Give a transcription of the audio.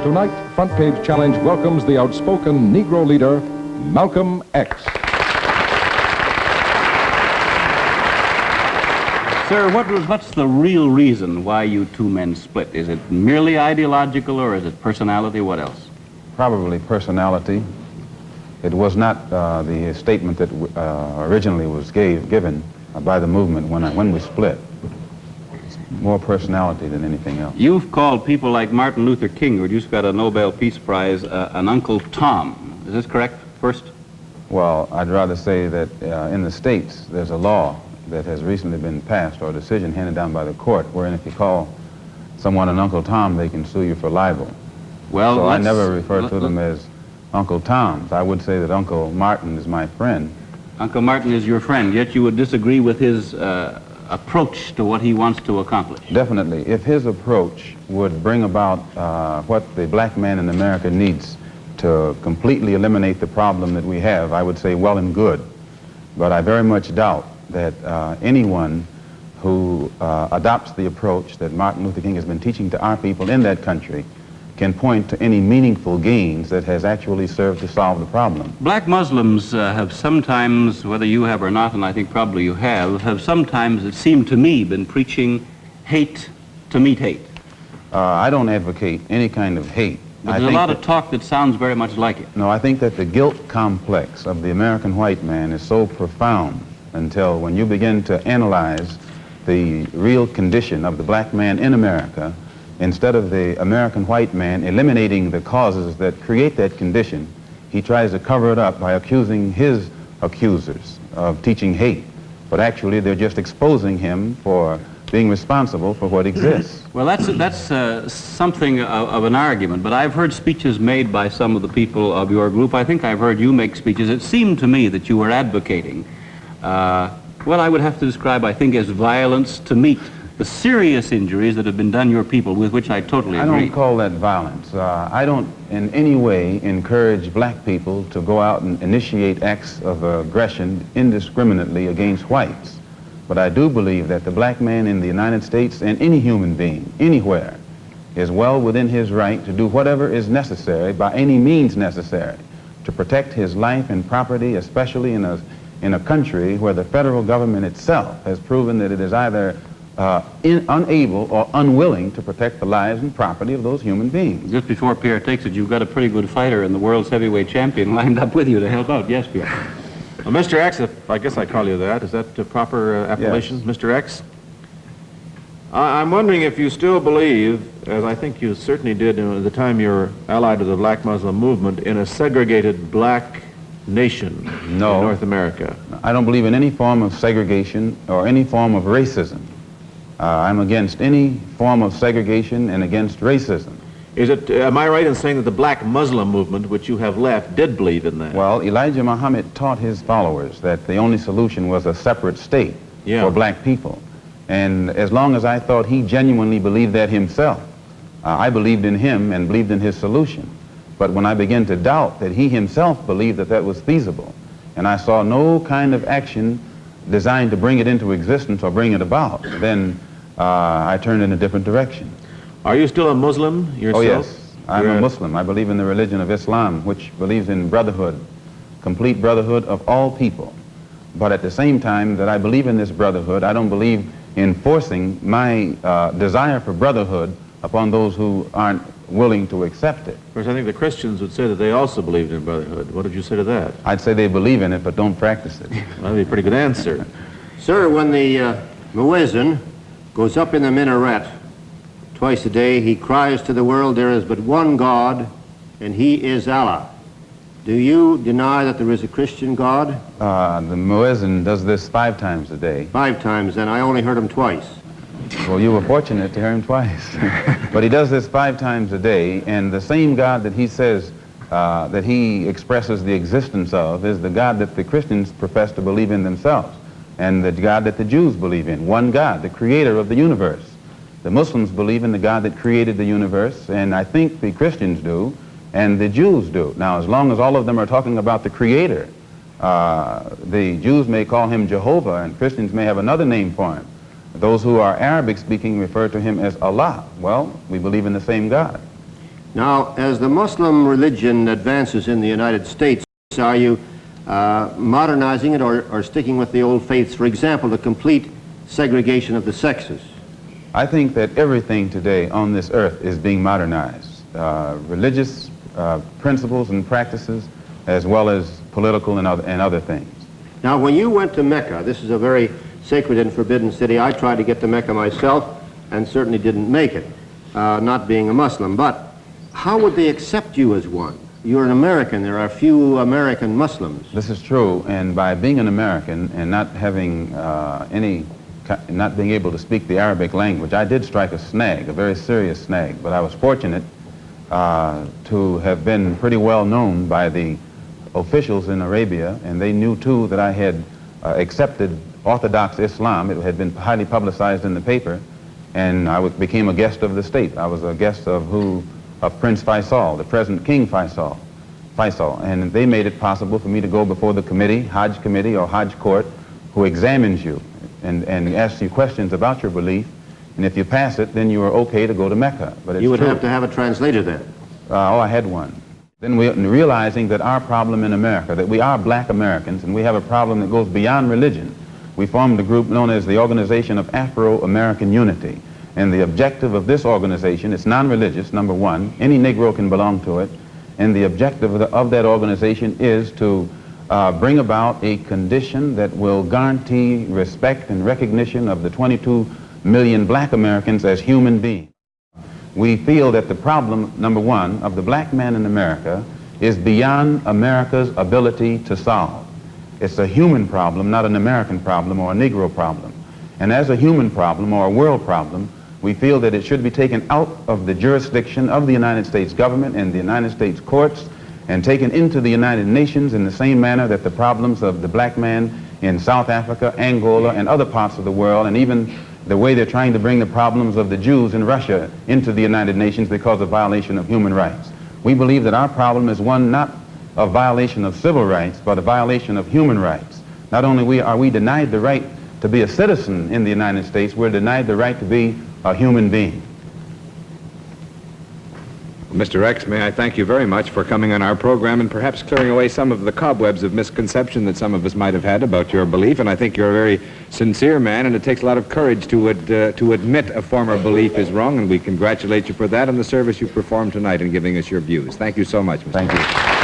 Tonight, Front Page Challenge welcomes the outspoken Negro leader, Malcolm X. Sir, what's the real reason why you two men split? Is it merely ideological, or is it personality? What else? Probably personality. It was not the statement that originally was given by the movement when we split. It's more personality than anything else. You've called people like Martin Luther King, who just got a Nobel Peace Prize, an Uncle Tom. Is this correct, first? Well, I'd rather say that in the States, there's a law that has recently been passed, or a decision handed down by the court, wherein if you call someone an Uncle Tom, they can sue you for libel. Well, so I never refer to them as Uncle Toms. I would say that Uncle Martin is my friend. Uncle Martin is your friend, yet you would disagree with his approach to what he wants to accomplish. Definitely. If his approach would bring about what the black man in America needs to completely eliminate the problem that we have, I would say well and good. But I very much doubt that anyone who adopts the approach that Martin Luther King has been teaching to our people in that country can point to any meaningful gains that has actually served to solve the problem. Black Muslims have sometimes, whether you have or not, and I think probably you have sometimes, it seemed to me, been preaching hate to meet hate. I don't advocate any kind of hate. But there's a lot of talk that sounds very much like it. No, I think that the guilt complex of the American white man is so profound until when you begin to analyze the real condition of the black man in America, instead of the American white man eliminating the causes that create that condition, he tries to cover it up by accusing his accusers of teaching hate. But actually, they're just exposing him for being responsible for what exists. Well, that's something of an argument, but I've heard speeches made by some of the people of your group. I think I've heard you make speeches. It seemed to me that you were advocating what I would have to describe, I think, as violence to meet the serious injuries that have been done your people, with which I totally agree. I don't call that violence. I don't in any way encourage black people to go out and initiate acts of aggression indiscriminately against whites. But I do believe that the black man in the United States and any human being, anywhere, is well within his right to do whatever is necessary, by any means necessary, to protect his life and property, especially in a country where the federal government itself has proven that it is either unable or unwilling to protect the lives and property of those human beings. Just before Pierre takes it, you've got a pretty good fighter and the world's heavyweight champion lined up with you to help out. Yes, Pierre. Well, Mr. X, if I guess I call you that, is that the proper appellation, yes. Mr. X? I'm wondering if you still believe, as I think you certainly did at the time you were allied to the black Muslim movement, in a segregated black nation in North America. I don't believe in any form of segregation or any form of racism. I'm against any form of segregation and against racism. Am I right in saying that the black Muslim movement, which you have left, did believe in that? Well, Elijah Muhammad taught his followers that the only solution was a separate state for black people. And as long as I thought he genuinely believed that himself, I believed in him and believed in his solution. But when I began to doubt that he himself believed that that was feasible, and I saw no kind of action designed to bring it into existence or bring it about, then I turned in a different direction. Are you still a Muslim yourself? Oh, yes. I'm a Muslim. I believe in the religion of Islam, which believes in brotherhood, complete brotherhood of all people. But at the same time that I believe in this brotherhood, I don't believe in forcing my desire for brotherhood upon those who aren't willing to accept it. Of course, I think the Christians would say that they also believed in brotherhood. What did you say to that? I'd say they believe in it, but don't practice it. Well, that'd be a pretty good answer. Sir, when the muezzin goes up in the minaret twice a day, he cries to the world, there is but one God, and he is Allah. Do you deny that there is a Christian God? The muezzin does this 5 times a day. 5 times, and I only heard him twice. Well, you were fortunate to hear him twice. But he does this 5 times a day, and the same God that he says that he expresses the existence of is the God that the Christians profess to believe in themselves, and the God that the Jews believe in. One God, the creator of the universe. The Muslims believe in the God that created the universe, and I think the Christians do, and the Jews do. Now, as long as all of them are talking about the creator, the Jews may call him Jehovah, and Christians may have another name for him. Those who are Arabic speaking refer to him as Allah. Well, we believe in the same God. Now, as the Muslim religion advances in the United States, are you modernizing it or sticking with the old faiths? For example, the complete segregation of the sexes. I think that everything today on this earth is being modernized. Religious principles and practices, as well as political and other things. Now, when you went to Mecca, this is a very sacred and forbidden city. I tried to get to Mecca myself and certainly didn't make it, not being a Muslim. But how would they accept you as one? You're an American. There are few American Muslims. This is true, and by being an American and not having not being able to speak the Arabic language, I did strike a snag, a very serious snag. But I was fortunate to have been pretty well known by the officials in Arabia, and they knew too that I had accepted Orthodox Islam. It had been highly publicized in the paper, and I became a guest of the state. I was a guest of Prince Faisal, the present King Faisal, and they made it possible for me to go before the committee, Hajj committee or Hajj court, who examines you and asks you questions about your belief, and if you pass it, then you are okay to go to Mecca. But you would have to have a translator then. I had one. Then realizing that our problem in America, that we are black Americans and we have a problem that goes beyond religion, we formed a group known as the Organization of Afro-American Unity. And the objective of this organization, it's non-religious, number one. Any Negro can belong to it. And the objective of that organization is to bring about a condition that will guarantee respect and recognition of the 22 million black Americans as human beings. We feel that the problem, number one, of the black man in America is beyond America's ability to solve. It's a human problem, not an American problem or a Negro problem. And as a human problem or a world problem, we feel that it should be taken out of the jurisdiction of the United States government and the United States courts and taken into the United Nations in the same manner that the problems of the black man in South Africa, Angola, and other parts of the world, and even the way they're trying to bring the problems of the Jews in Russia into the United Nations because of violation of human rights. We believe that our problem is one not of violation of civil rights, but a violation of human rights. Not only are we denied the right to be a citizen in the United States, we're denied the right to be a human being. Mr. X, may I thank you very much for coming on our program and perhaps clearing away some of the cobwebs of misconception that some of us might have had about your belief. And I think you're a very sincere man, and it takes a lot of courage to admit a former belief is wrong, and we congratulate you for that and the service you performed tonight in giving us your views. Thank you so much, Mr. Thank you.